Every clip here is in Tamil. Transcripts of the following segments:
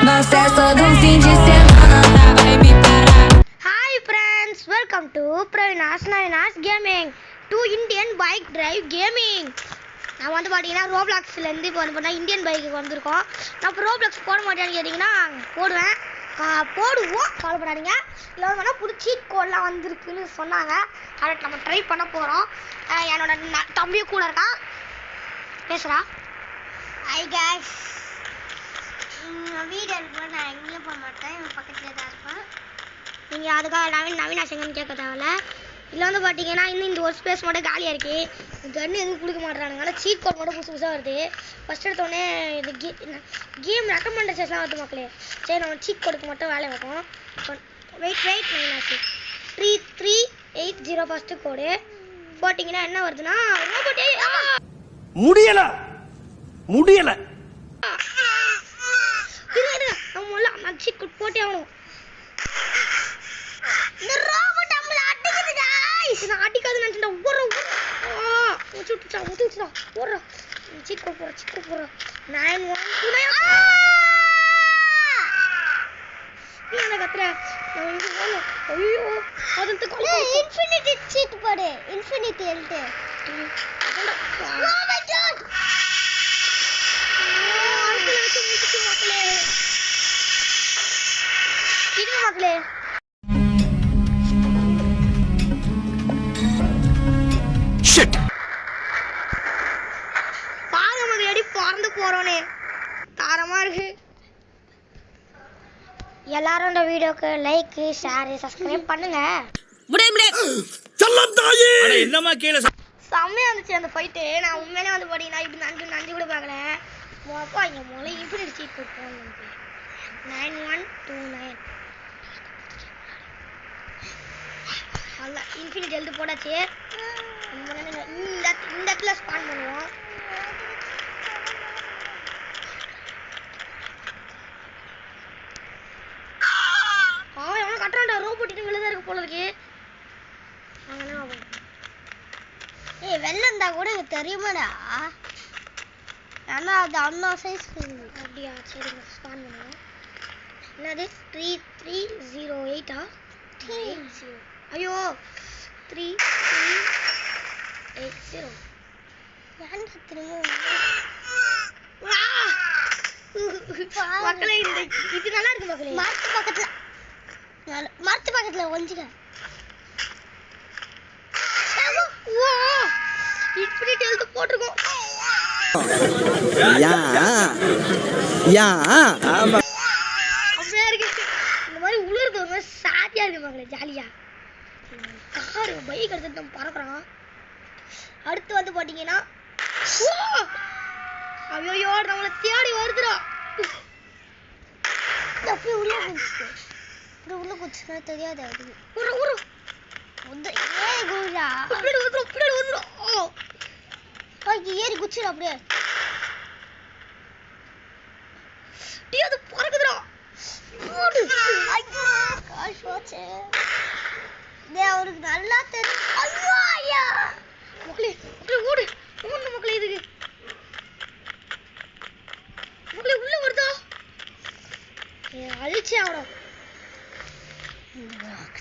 Nós festa do fim de semana, tá? Vai me parar. Hi friends, welcome to Pravina's Gaming to Indian Bike Drive Gaming. நான் வந்து பார்த்தீங்கன்னா ரோப்ளாக்ஸ்லேருந்து இப்போ வந்து பார்த்தா இந்தியன் பைக்கு வந்திருக்கோம். நான் இப்போ ரோப்ளாக்ஸ் போட மாட்டேன்னு கேட்டிங்கன்னா போடுவோம், கவலைப்படாதீங்க. இல்லை வந்து புது சீட் கோடெலாம் வந்திருக்குன்னு சொன்னாங்க. அதை நம்ம ட்ரை பண்ண போகிறோம். என்னோட தம்பியும் கூட இருக்கான், பேசுகிறா. ஹை கேஸ், வீடு இருப்பேன், நான் எங்கேயும் போக மாட்டேன், என் பக்கத்தில் தான் இருப்பேன். நீங்கள் அதுக்காக நவீனாசங்கன்னு கேட்க தேவையில்ல. இதில் வந்து பார்த்தீங்கன்னா இன்னும் இந்த ஒரு ஸ்பேஸ் மட்டும் காலியாக இருக்குது. கன்று எதுவும் கொடுக்க மாட்டேறானுங்க. ஆனால் சீட் கோட் மட்டும் புதுசாக வருது. ஃபஸ்ட் எடுத்தோடனே இது கேம் ரெக்கமெண்டேஷன்லாம் வருது மக்களே. சரி, நம்ம சீட் கோடுக்கு மட்டும் வேலை வைப்போம். வெயிட் நவீனாசி 3380 ஃபஸ்ட்டு கோடு போட்டிங்கன்னா என்ன வருதுன்னா முடியல நம்ம சீட் கோட் போட்டே ஆகணும். இந்த ரோபோட் நம்மள அடிக்குது गाइस. நான் அடிக்காதுன்னு நினைச்சேன். ஊத்துடா ஓடுறா. சீட் கோட் போற 912 என்ன கத்துற? நான் இங்க போறேன். ஐயோ, அதுக்கு கால் இன்ஃபினிட்டி சீட் போடு. இன்ஃபினிட்டி எல்ட். Oh my god. மக்களே பாருங்க மக்களே, அடி பறந்து போறோனே, தாரமா இருக்கு. எல்லாரும் இந்த வீடியோக்கு லைக், ஷேர், சப்ஸ்கிரைப் பண்ணுங்க. செம்மையா இருந்துச்சு அந்த ஃபைட்டு. நான் உண்மையிலே வந்து பார்த்தீங்கன்னா இப்படி நன்றி கூட பார்க்கல. அப்பா இங்கே முதல்ல இன்ஃபினிட்டி சீட் போட்டு 9129 அல்ல இன்ஃபினிட்டி எழுத்து போட்டாச்சு. இந்த இடத்துல ஸ்பான் பண்ணுவோம். எவனோ கட்டுறான்டா, ரோபோட்டிட்டு வெளியே தான் இருக்கு போல இருக்கு. ஏய், வெளில இருந்தா கூட எனக்கு தெரியுமாடா. ஏன்னா அது அண்ணா சைஸ் அப்படியா? சரிங்க, ஸ்பான் பண்ணுவோம். என்னது 3308 ஐயோ 3380 மக்களே, இது நல்லா இருக்கு மக்களே. மரத்து பக்கத்துல ஒஞ்சிக்க. இப்படி எழுத்து போட்டிருக்கோம். அப்படியா இருக்கு. இந்த மாதிரி உளுறது ஒரு மாதிரி சாதியா இருக்கு மக்களே, ஜாலியா. காரு பைக் எடுத்துட்டு நம்ம பறக்குறோம். அடுத்து வந்து பாத்தீங்கன்னா ஐயோ நம்மளை தேடி வருதுடா. அப்படியே உள்ள குச்சுனா தெரியாது. ஏறி குச்சிடும் அப்படியே. அது பறக்குதுடா. அவருக்கு நல்லா தெரியும். ஐயோ ஐயா மக்களே, ஓடு மக்களே. இதுக்கு மக்களே உள்ள வருதா? அழிச்சு ஆகணும். யாருக்கு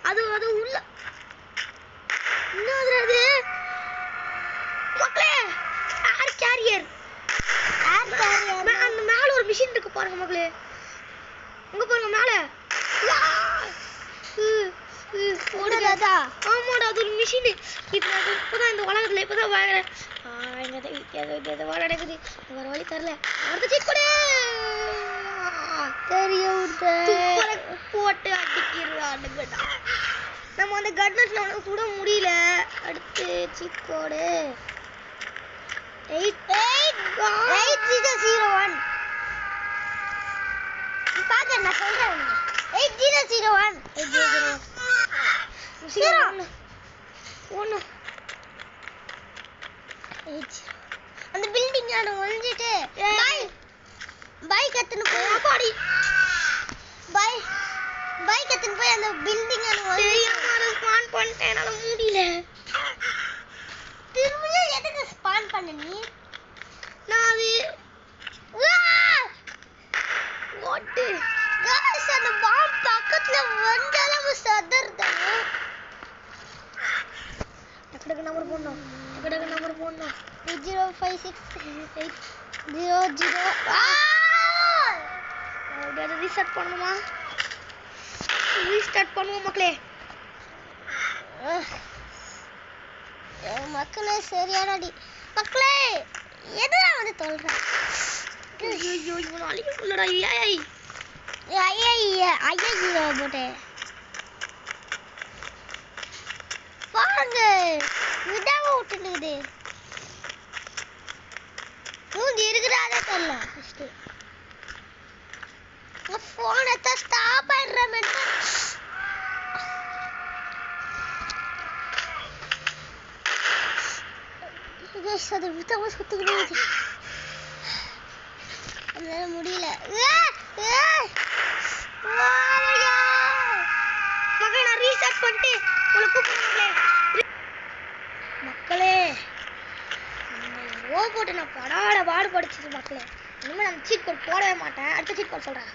அப்புறம் அது உள்ள மக்களே ஏர் கேரியர். அந்த மேல ஒரு மிஷின் இருக்கு பாருங்க மக்களே. உங்க பாருங்க மேல. ஆமாடா, அது ஒரு மிஷின். இப்பதான் இந்த உலகத்துல இப்பதான் வாங்குறேன். நடக்குது, வேற வழி தரல. அடுத்த சீட் கூட தெரியும் போட்டு அடிக்கிறானுங்கடா. நம்ம அந்த கட்னஸ்ல அவனுக்கு சுட முடியல. அடுத்து சீட் கோடு 8001. பாக்க நான் சொல்றேன் 8001 அந்த பில்டிங் ஆன ஒளிஞ்சிட்டு பைக் எடுத்துன்னு போய் பாடி பைக் எடுத்துன்னு போய் அந்த பில்டிங் ஆன ஒளிஞ்சிட்டு ஸ்பான் பண்ணிட்டேன். என்னால முடியல. திரும்பியும் எதுக்கு ஸ்பான் பண்ண நீ? நான் அது ஓட்டு गाइस அந்த பாம் பக்கத்துல வந்தாலும் சதறதா. டக்கு நம்பர் போடணும். 80568000. அப்படியே ரீஸ்டார்ட் பண்ணுமா? ரீஸ்டார்ட் பண்ணுவோம் மக்களே. மக்களே சரியானடி. மக்களே எதுடா வந்து தொல்றா? ஐயோ இவன் அழிக்கலடா. ஐயோ போட்டே பாருங்க விடாம விட்டுனுக்குது. மூஞ்சி இருக்கிறாரே தெரியல. போன் எடுத்தா ஸ்டாப் ஆயிடுற மாதிரி. அது விட்டாம சுத்துக்கிட்டு முடியல. மக்களே நான் ரீசார்ட் பண்ணிட்டு உங்களை கூப்பிடுறேன். மக்களே போட்டு நான் படாட பாடு படிச்சிட்டு மக்களே. இனிமேல் நான் சீட் கோட் போடவே மாட்டேன். அடுத்த சீட் கோட் சொல்றேன்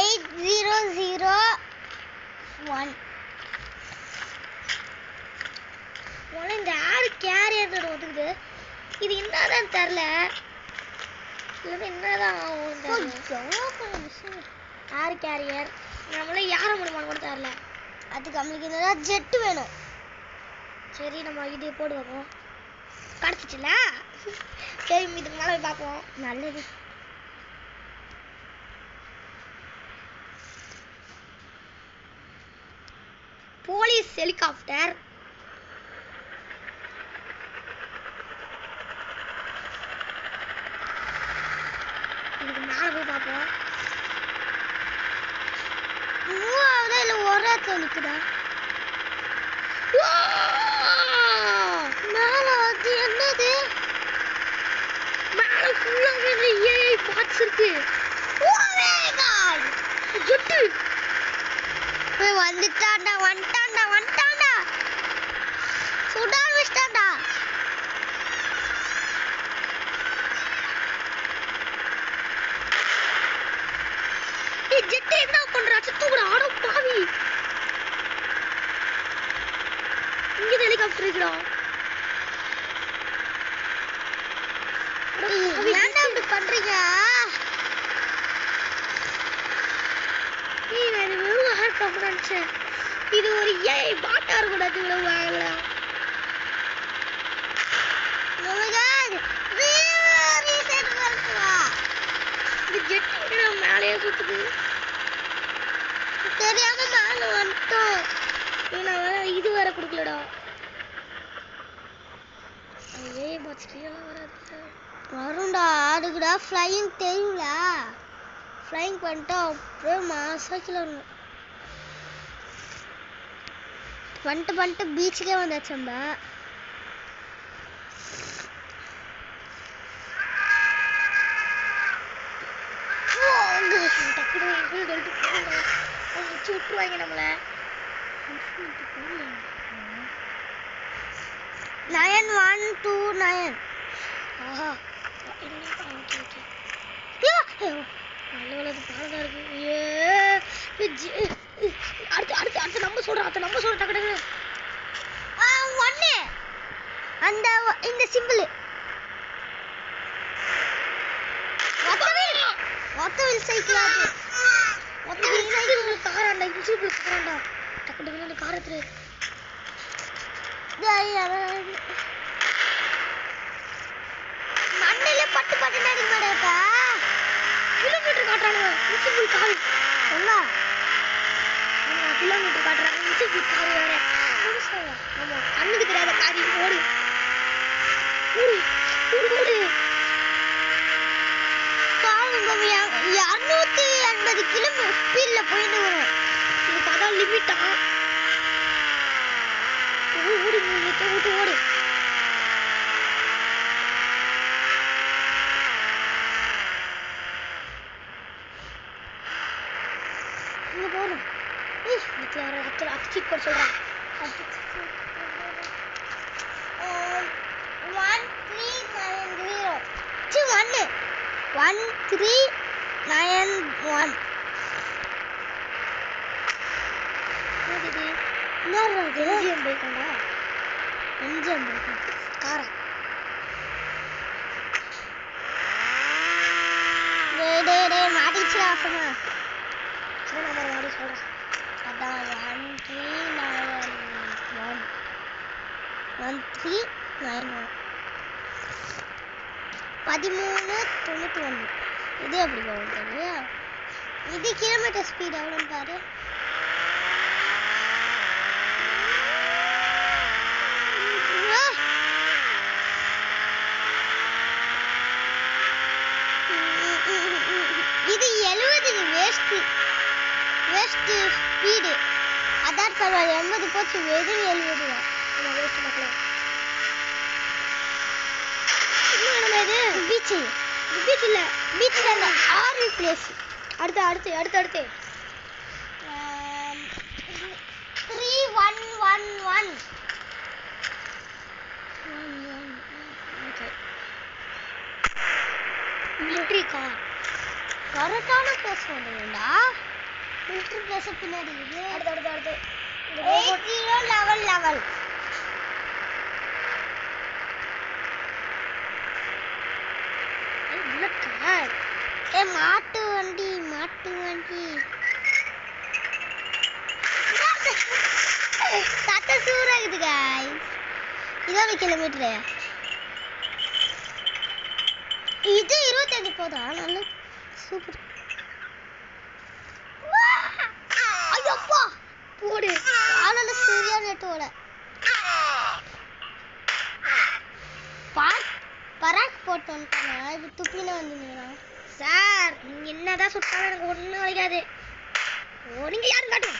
8001. இந்த ஆடு கேரியர் ஒதுக்குது. இது என்னதான் தெரியல. இது என்னதான் ஆறு கேரியர் நம்மள யார முடியுமான்னு கூட தெரியல. அதுக்கு நம்மளுக்கு இந்த ஜெட் வேணும். சரி நம்ம இது போடுவோம். கிடைச்சிச்சுல. சரி இதுக்கு மேலே போய் பார்ப்போம். நல்லது. Police helicopter. இதுக்கு மேலே போய் பார்ப்போம். மூவாவதா இல்லை ஒரு இடத்துல நிற்குதா? மேலே வந்து என்னது? மேலே ஃபுல்லாக ஏஐ பார்ட்ஸ் இருக்கு. வந்துட்டான்டா சுட ஆரம்பிச்சிட்டான்டா. ஜெட் என்ன பண்றா? சுத்தூட ஆட பாவி. இங்க ஹெலிகாப்டர் இருக்குடா. ஏன்டா இப்படி பண்றீங்க? நீ வேற வெறும் ஹெலிகாப்டர் நினைச்சேன். இது ஒரு ஏஐ பாட்டா இருக்கக்கூடாது. இவ்வளவு வாங்கலாம். ஜெட் மேலேயே சுத்துது. தெரியாம மேல வந்துட்டோம். இது வேற கொடுக்கலடா. வரும்டா ஆடுக்குடா. ஃப்ளைங் தெரியும்ல. ஃப்ளைங் பண்ணிட்டா அப்படியே மாசாக்கில் வரணும். பண்ணிட்டு பீச்சுக்கே வந்தாச்சு நம்ம. விட்டுருவாங்க நம்மள. 9129. ஆஹா அடுத்து நம்ம சொல்றேன். டக்கு ஒண்ணு அந்த இந்த சிம்பிள் ஒத்தவில் சைக்கிள். ஒத்தவில் சைக்கிள் காராண்டா. இன்சிபிள் காராண்டா. டக்கு அந்த கார் எடுத்துரு. மண்ணில பட்டு நடிக்கமாடா. கிலோமீட்டர் காட்டுறானுங்க. இன்சிபிள் கார் சொன்னா கிலோமீட்டர் காட்டுறாங்க. இன்ச்சு கார் வேற. ஆமா கண்ணுக்கு தெரியாத காரி ஓடு ஓடு ஓடு ஓடு. பாருங்க 280 கிலோமீட்டர் ஸ்பீட்ல போயிட்டு வரும். இதுக்கு அதான் லிமிட்டா. ஓடு ஓடு ஓடு ஓடு. இங்க போறோம். வீட்டுல வர அச்சிக் போட சொல்றான். 1391 காரா மாட்டிச்சுடா சும்மா. மாடி சொல்றேன். அதான் 1391 1391. இது எப்படி போகும் தெரியா? இது கிலோமீட்டர் ஸ்பீட் எவ்வளோன்னு பாரு. இது 70 வேஸ்ட் ஸ்பீடு. அதான் பரவாயில்ல 80 போச்சு. வெறும் 70 தான். வேஸ்ட் மக்களே. பீச் இல்ல பீச்ல இல்ல ஆர்வி பிளேஸ். அடுத்து 3111 மிலிட்டரி கார். கரெக்டான பிளேஸ் வந்தீங்களா? மிலிட்டரி பிளேஸ் பின்னாடி இது. அடுத்து 8011 மாட்டு வண்டி சட்ட சூறாகுது गाइस. இதோட கிலோமீட்டர் இது 25 போதா? நல்ல சூப்பர். ஐயப்பா போடு. ஆளல சரியா நெட்டோட பராக் போட்டு வந்துட்டாங்க. இது துப்பினா வந்துங்களா சார்? நீங்க என்னதான் சுட்டாலும் எனக்கு ஒண்ணும் வலிக்காது. நீங்க யாரும் காட்டும்.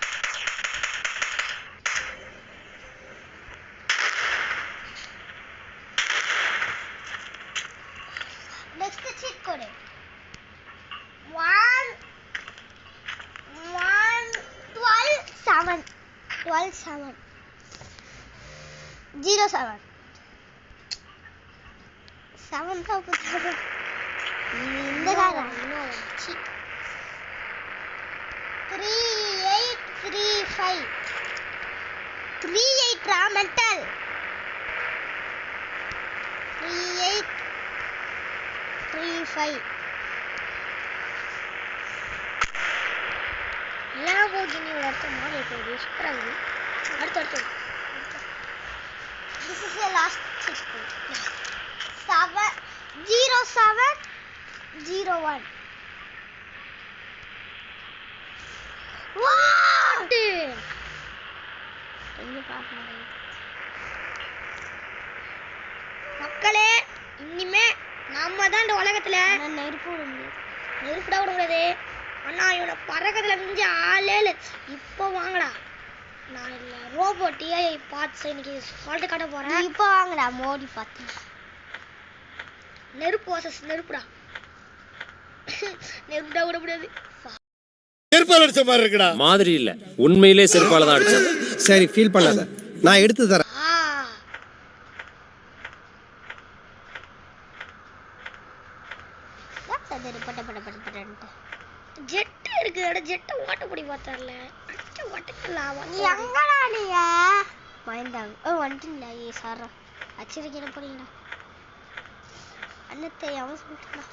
நெக்ஸ்ட் சீட் கோட் 07 7 தான் போட்டாங்க. இந்த காரா 3835 38 ரா மென்டல் 3835 லாம்போர்கினி அடுத்த மாடல் போகுது. சூப்பரா இருக்கு. அடுத்து this is the last check code 0701 what எங்க பாக்கணும் மக்களே. இனிமே நம்ம தான் இந்த உலகத்துல நெருப்பு விட முடியாது. அண்ணா இவனை பறக்கத்துல மிஞ்சி ஆளே இல்லை. இப்போ வாங்கடா. நான் இல்லை ரோபோட் AI பார்ட்ஸ் இன்னைக்கு ஃபால்ட்டு காட்ட போறேன். இப்போ வாங்கடா மோடி பார்த்து. நெருப்பு வாசஸ் நெருப்புடா. நெருப்புடா விட முடியாது. செருப்பால அடிச்ச மாதிரி இருக்குடா. மாதிரி இல்ல, உண்மையிலே செருப்பால தான் அடிச்சேன். சரி ஃபீல் பண்ணாத, நான் எடுத்து தரேன். ஜெட் இருக்கு. ஜெட்டை ஓட்ட முடி பார்த்தார்ல. அடிச்ச ஓட்டக்கலாம். எங்கடா நீங்க வாய்ந்தாங்க? வந்துட்டீங்களா? சாரா அச்சரிக்கை போறீங்களா? அண்ணத்தை அவன் சொல்லிட்டுனா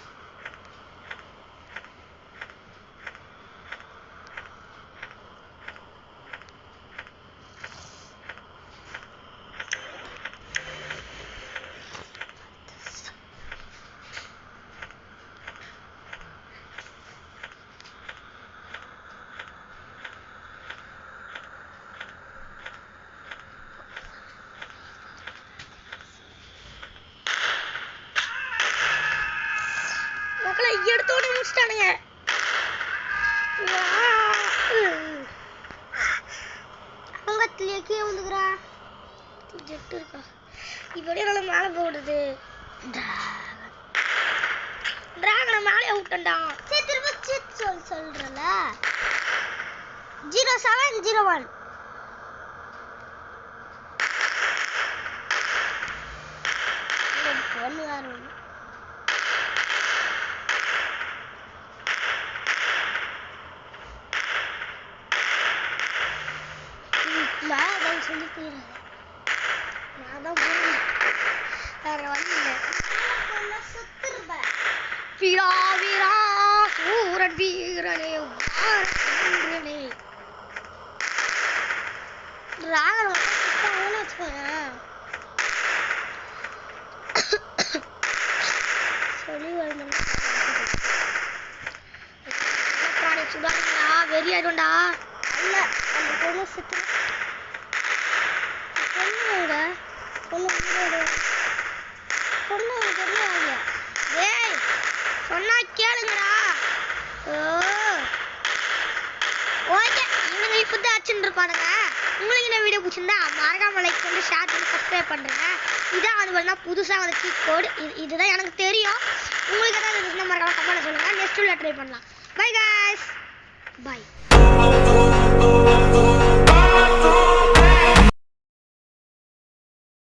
வந்துட்டானுங்க. அவங்கத்திலேயே கீழே வந்துக்கிறா. ஜெட் இருக்கா? இப்படியே நல்லா மேலே போடுது. டிராகனை மேலே விட்டண்டா. சரி திரும்ப சொல்றல 0701 பொண்ணு வேற ஒன்று. மேலே சொல்லி போயிடாது. நான் தான் போறேன், வேற வழி இல்லை. வீரா வீரா சூரன் வீரனே வீரனே. ராகன வச்சுக்கோங்க. சொல்லி வரணும். சுடாதுடா, வெறி ஆயிடும்டா. இல்ல அந்த பொண்ணு சுத்து பொண்ணு தெரியல. ஏய் சொன்னா கேளுங்கடா. ஓகே, இவனுங்க இப்பதான் அச்சுன்னு இருப்பானுங்க. உங்களுக்கு இந்த வீடியோ பிடிச்சிருந்தா மறக்காம லைக் பண்ணி ஷேர் பண்ணி சப்ஸ்கிரைப் பண்ணுங்க. இதான் அது வரனா புதுசாக வந்து சீட் கோடு. இதுதான் எனக்கு தெரியும். உங்களுக்கு ஏதாவது இருந்துச்சுன்னா மறக்காம கமெண்ட்ல சொல்லுங்க. நெக்ஸ்ட் வீடியோ ட்ரை பண்ணலாம். Bye guys, by.